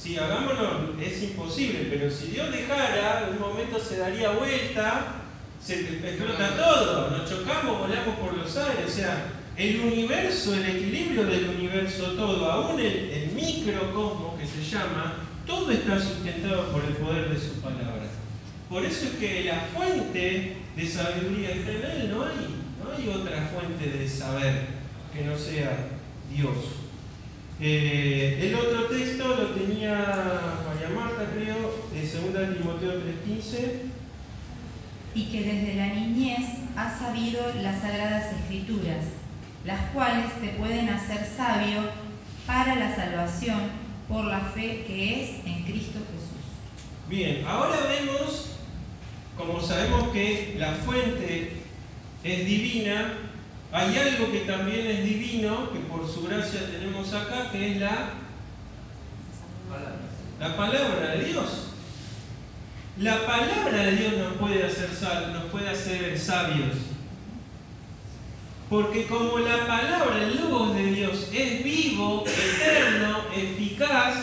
S1: Si hagámoslo, es imposible, pero si Dios dejara, en un momento se daría vuelta, se explota todo, nos chocamos, volamos por los aires. O sea, el universo, el equilibrio del universo todo, aún el microcosmos que se llama, todo está sustentado por el poder de su palabra. Por eso es que la fuente de sabiduría está en Él, no hay otra fuente de saber que no sea Dios. El otro texto lo tenía María Marta, creo, de 2 Timoteo 3:15.
S7: Y que desde la niñez has sabido las sagradas escrituras, las cuales te pueden hacer sabio para la salvación por la fe que es en Cristo Jesús.
S1: Bien, ahora vemos, como sabemos que la fuente es divina, hay algo que también es divino, que por su gracia tenemos acá, que es la palabra de Dios. La palabra de Dios nos puede hacer sabios. Porque como la palabra, el Logos de Dios, es vivo, eterno, eficaz,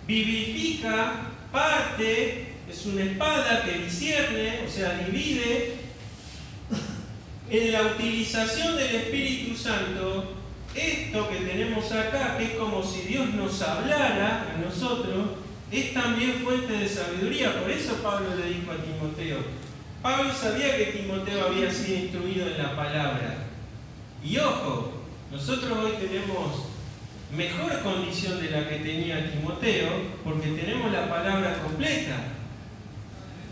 S1: vivifica, parte, es una espada que discierne, o sea, divide. En la utilización del Espíritu Santo, esto que tenemos acá, que es como si Dios nos hablara a nosotros, es también fuente de sabiduría. Por eso Pablo le dijo a Timoteo. Pablo sabía que Timoteo había sido instruido en la palabra. Y ojo, nosotros hoy tenemos mejor condición de la que tenía Timoteo, porque tenemos la palabra completa.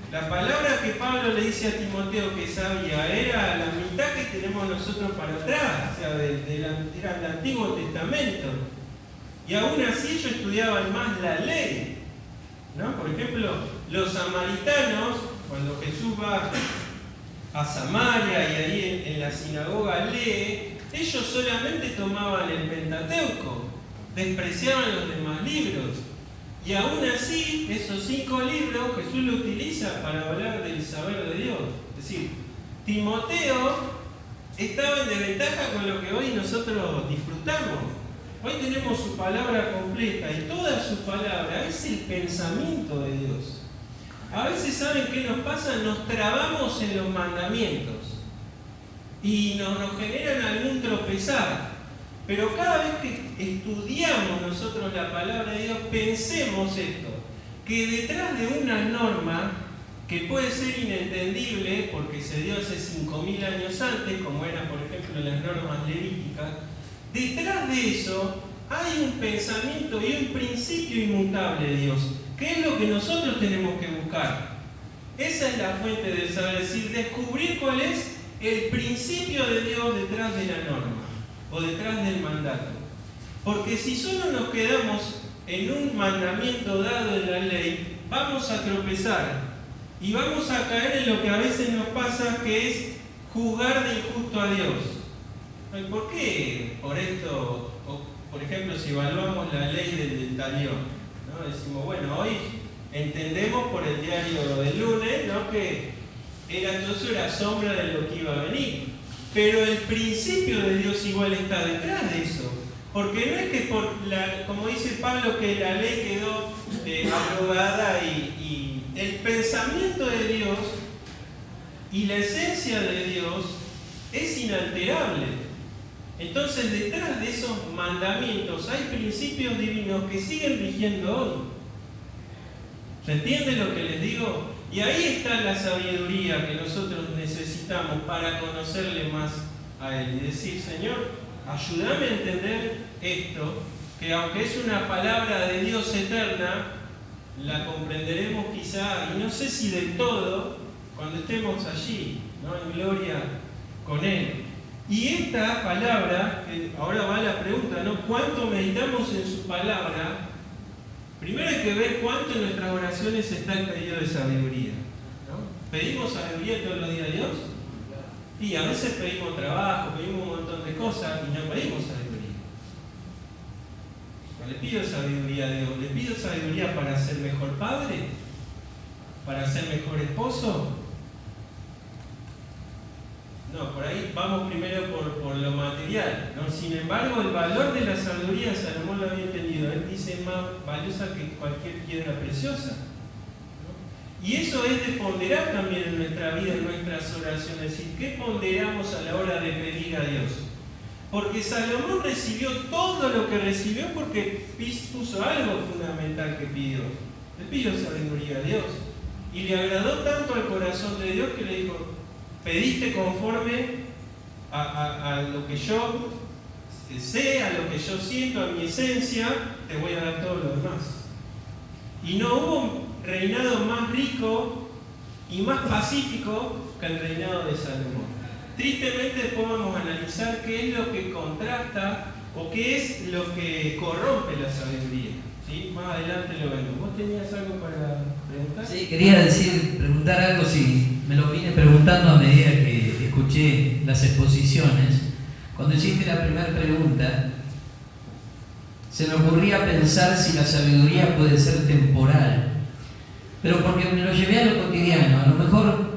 S1: La palabra que Pablo le dice a Timoteo que sabía era la mitad que tenemos nosotros para atrás, o sea, era el Antiguo Testamento. Y aún así ellos estudiaban más la ley, ¿no? Por ejemplo, los samaritanos, cuando Jesús va a Samaria y ahí en la sinagoga lee, ellos solamente tomaban el Pentateuco, despreciaban los demás libros. Y aún así, esos 5 libros Jesús lo utiliza para hablar del saber de Dios. Es decir, Timoteo estaba en desventaja con lo que hoy nosotros disfrutamos. Hoy tenemos su palabra completa y toda su palabra es el pensamiento de Dios. A veces, ¿saben qué nos pasa? Nos trabamos en los mandamientos y nos generan algún tropezar. Pero cada vez que estudiamos nosotros la palabra de Dios, pensemos esto, que detrás de una norma que puede ser inentendible porque se dio hace 5.000 años antes, como eran por ejemplo las normas levíticas, detrás de eso hay un pensamiento y un principio inmutable de Dios, que es lo que nosotros tenemos que buscar. Esa es la fuente del saber, es decir, descubrir cuál es el principio de Dios detrás de la norma o detrás del mandato. Porque si solo nos quedamos en un mandamiento dado en la ley, vamos a tropezar y vamos a caer en lo que a veces nos pasa, que es juzgar de injusto a Dios. ¿Por qué? Por esto, o por ejemplo, si evaluamos la ley del talión, ¿no? Decimos, bueno, hoy entendemos por el diario del lunes, ¿no?, que todo eso era sombra de lo que iba a venir. Pero el principio de Dios igual está detrás de eso. Porque no es que como dice Pablo, que la ley quedó abrogada y el pensamiento de Dios y la esencia de Dios es inalterable. Entonces, detrás de esos mandamientos hay principios divinos que siguen rigiendo hoy. ¿Se entiende lo que les digo? Y ahí está la sabiduría que nosotros necesitamos para conocerle más a Él. Y decir, Señor, ayúdame a entender esto, que aunque es una palabra de Dios eterna, la comprenderemos quizá, y no sé si del todo, cuando estemos allí, ¿no? En gloria con Él. Y esta palabra, que ahora va la pregunta, ¿no? ¿Cuánto meditamos en su palabra? Primero hay que ver cuánto en nuestras oraciones está el pedido de sabiduría, ¿no? ¿Pedimos sabiduría todos los días a Dios? Y a veces pedimos trabajo, pedimos un montón de cosas y no pedimos sabiduría. Le pido sabiduría a Dios, le pido sabiduría para ser mejor padre, para ser mejor esposo. No, por ahí vamos primero por lo material, ¿no? Sin embargo, el valor de la sabiduría, Salomón lo había entendido, él dice, es más valiosa que cualquier piedra preciosa, ¿no? Y eso es de ponderar también en nuestra vida, en nuestras oraciones, es decir, ¿qué ponderamos a la hora de pedir a Dios? Porque Salomón recibió todo lo que recibió porque puso algo fundamental que pidió. Le pidió sabiduría a Dios. Y le agradó tanto al corazón de Dios que le dijo, pediste conforme a lo que yo sé, a lo que yo siento, a mi esencia, te voy a dar todo lo demás. Y no hubo un reinado más rico y más pacífico que el reinado de Salomón. Tristemente después vamos a analizar qué es lo que contrasta o qué es lo que corrompe la sabiduría, ¿sí? Más adelante lo vemos. ¿Vos tenías algo para preguntar?
S15: Sí, quería preguntar algo, si me lo vine preguntando a medida que escuché las exposiciones. Cuando hiciste la primera pregunta, se me ocurría pensar si la sabiduría puede ser temporal, pero porque me lo llevé a lo cotidiano. A lo mejor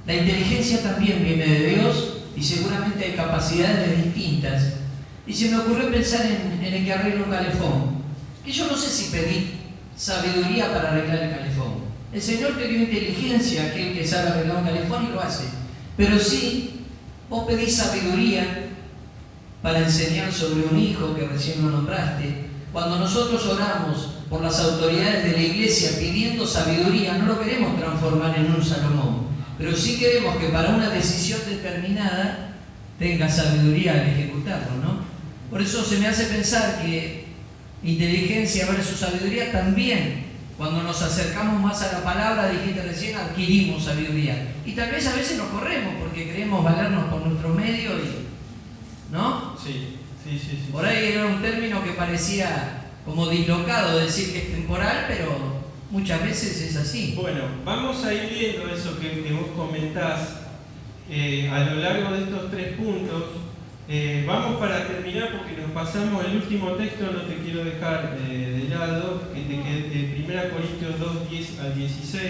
S15: la inteligencia también viene de Dios y seguramente hay capacidades distintas. Y se me ocurrió pensar en el que arregla un calefón. Que yo no sé si pedí sabiduría para arreglar el calefón. El Señor te dio inteligencia, aquel que sabe arreglar un calefón y lo hace. Pero sí, vos pedís sabiduría para enseñar sobre un hijo que recién lo nombraste. Cuando nosotros oramos por las autoridades de la iglesia pidiendo sabiduría, no lo queremos transformar en un Salomón. Pero sí queremos que para una decisión determinada tenga sabiduría al ejecutarlo, ¿no? Por eso se me hace pensar que inteligencia versus sabiduría también, cuando nos acercamos más a la palabra, dijiste recién, adquirimos sabiduría. Y tal vez a veces nos corremos porque queremos valernos por nuestro medio, ¿no?
S1: Sí.
S15: Por ahí era un término que parecía como dislocado decir que es temporal, pero muchas veces es así.
S1: Bueno, vamos a ir viendo eso que vos comentás a lo largo de estos 3 puntos. Vamos para terminar porque nos pasamos el último texto, no te quiero dejar de lado, que de 1 Corintios 2, 10 al 16.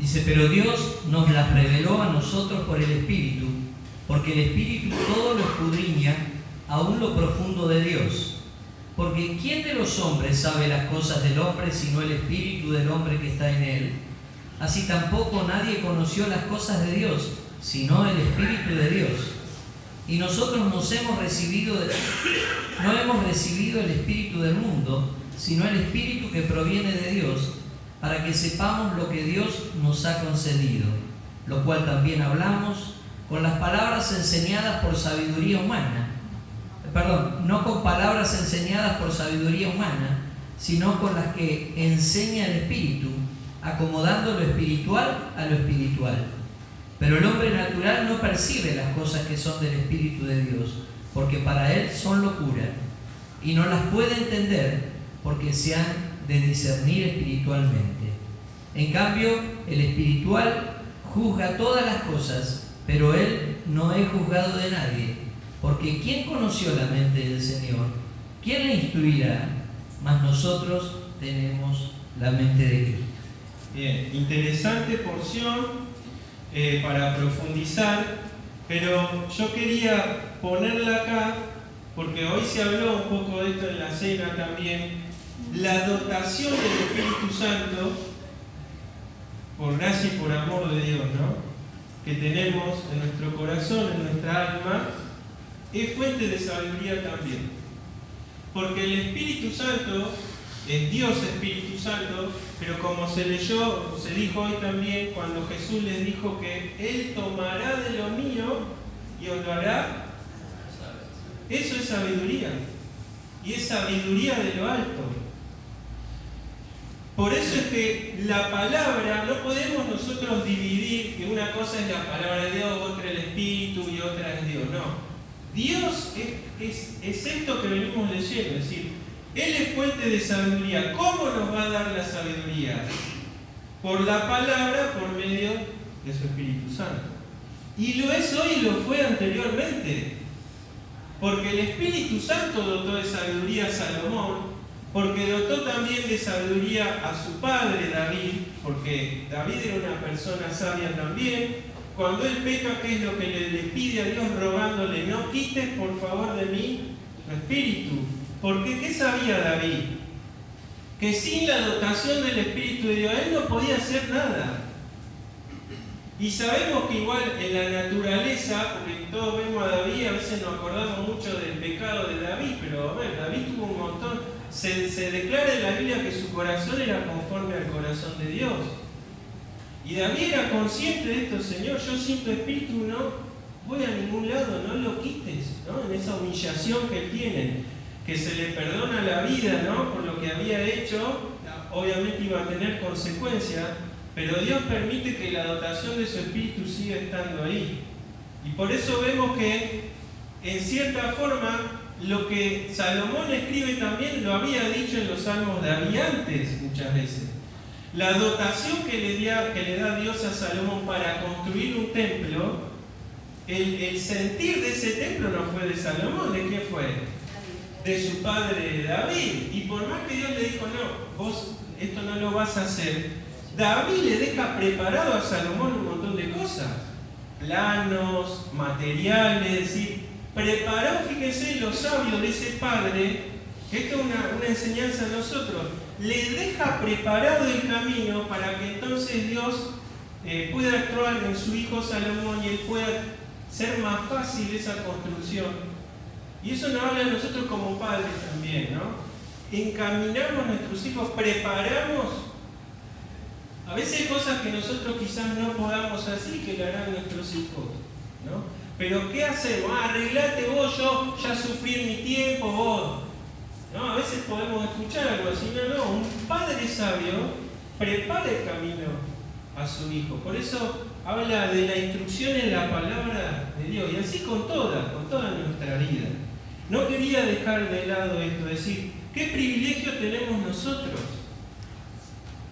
S15: Dice, pero Dios nos las reveló a nosotros por el Espíritu, porque el Espíritu todo lo escudriña, aún lo profundo de Dios. Porque ¿quién de los hombres sabe las cosas del hombre sino el espíritu del hombre que está en él? Así tampoco nadie conoció las cosas de Dios, sino el espíritu de Dios. Y nosotros no hemos recibido el espíritu del mundo, sino el espíritu que proviene de Dios, para que sepamos lo que Dios nos ha concedido, lo cual también hablamos con las palabras enseñadas por sabiduría humana. No con palabras enseñadas por sabiduría humana, sino con las que enseña el Espíritu, acomodando lo espiritual a lo espiritual. Pero el hombre natural no percibe las cosas que son del Espíritu de Dios, porque para él son locura, y no las puede entender porque se han de discernir espiritualmente. En cambio, el espiritual juzga todas las cosas, pero él no es juzgado de nadie. Porque ¿quién conoció la mente del Señor? ¿Quién le instruirá? Mas nosotros tenemos la mente de Cristo.
S1: Bien, interesante porción para profundizar, pero yo quería ponerla acá porque hoy se habló un poco de esto en la cena también. La dotación del Espíritu Santo, por gracia y por amor de Dios, ¿no?, que tenemos en nuestro corazón, en nuestra alma, es fuente de sabiduría también. Porque el Espíritu Santo es Dios Espíritu Santo, pero como se leyó, se dijo hoy también, cuando Jesús les dijo que Él tomará de lo mío y os lo hará, eso es sabiduría. Y es sabiduría de lo alto. Por eso es que la palabra, no podemos nosotros dividir que una cosa es la palabra de Dios, otra el Espíritu y otra es Dios. No. Dios es esto que venimos leyendo, es decir, Él es fuente de sabiduría. ¿Cómo nos va a dar la sabiduría? Por la palabra, por medio de su Espíritu Santo. Y lo es hoy y lo fue anteriormente. Porque el Espíritu Santo dotó de sabiduría a Salomón, porque dotó también de sabiduría a su padre David, porque David era una persona sabia también. Cuando él peca, ¿qué es lo que le pide a Dios rogándole? No quites por favor de mí tu espíritu. Porque ¿qué sabía David? Que sin la dotación del Espíritu de Dios él no podía hacer nada. Y sabemos que igual en la naturaleza, porque todos vemos a David, a veces nos acordamos mucho del pecado de David, pero a ver, David tuvo un montón. Se declara en la Biblia que su corazón era conforme al corazón de Dios. Y David era consciente de esto: Señor, yo sin tu espíritu no voy a ningún lado, no lo quites, ¿no? En esa humillación que él tiene, que se le perdona la vida, ¿no? Por lo que había hecho, obviamente iba a tener consecuencias, pero Dios permite que la dotación de su espíritu siga estando ahí. Y por eso vemos que, en cierta forma, lo que Salomón escribe también lo había dicho en los Salmos de David antes, muchas veces. La dotación que le da Dios a Salomón para construir un templo, el sentir de ese templo no fue de Salomón. ¿De quién fue? De su padre David. Y por más que Dios le dijo, no, vos esto no lo vas a hacer, David le deja preparado a Salomón un montón de cosas. Planos, materiales, es decir, preparó, fíjense, los sabios de ese padre, que esto es una enseñanza a nosotros, le deja preparado el camino para que entonces Dios pueda actuar en su hijo Salomón y él pueda ser más fácil esa construcción. Y eso nos habla de nosotros como padres también, ¿no? Encaminamos a nuestros hijos, preparamos. A veces hay cosas que nosotros quizás no podamos hacer que le harán nuestros hijos, ¿no? Pero ¿qué hacemos? Arreglate vos, yo ya sufrí en mi tiempo, vos. ¿No? A veces podemos escuchar algo así. No, un padre sabio prepara el camino a su hijo. Por eso habla de la instrucción en la palabra de Dios. Y así con toda nuestra vida. No quería dejar de lado esto, decir, ¿qué privilegio tenemos nosotros?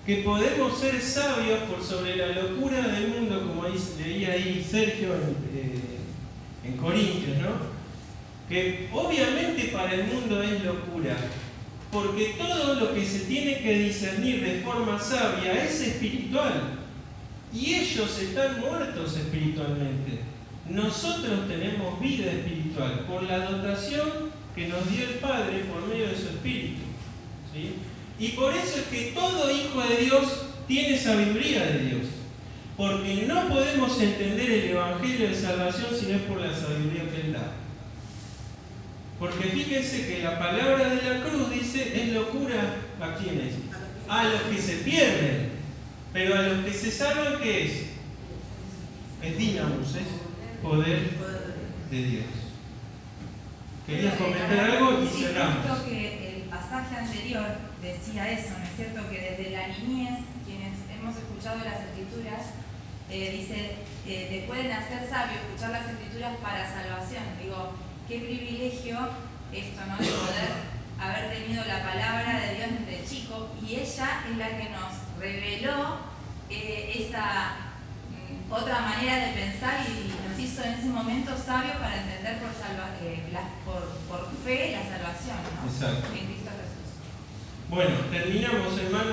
S1: Que podemos ser sabios por sobre la locura del mundo, como leía ahí Sergio en Corintios, ¿no? Que obviamente para el mundo es locura, porque todo lo que se tiene que discernir de forma sabia es espiritual, y ellos están muertos espiritualmente. Nosotros tenemos vida espiritual por la dotación que nos dio el Padre por medio de su Espíritu, ¿sí? Y por eso es que todo hijo de Dios tiene sabiduría de Dios, porque no podemos entender el Evangelio de salvación si no es por la sabiduría que Él da. Porque fíjense que la palabra de la cruz dice, es locura ¿a quiénes? A los que se pierden, pero a los que se salvan, ¿qué es? Es dinamos, es poder de Dios. ¿Querías comentar algo? Y cerramos.
S7: Creo que el pasaje anterior decía eso, ¿no es cierto? Que desde la niñez, quienes hemos escuchado las Escrituras, dice, te pueden hacer sabio escuchar las Escrituras para salvación. Digo, qué privilegio esto, ¿no? De poder haber tenido la palabra de Dios desde chico, y ella es la que nos reveló esa otra manera de pensar y nos hizo en ese momento sabios para entender por fe la salvación, ¿no?
S1: Exacto.
S7: En Cristo Jesús.
S1: Bueno, terminamos, hermanos.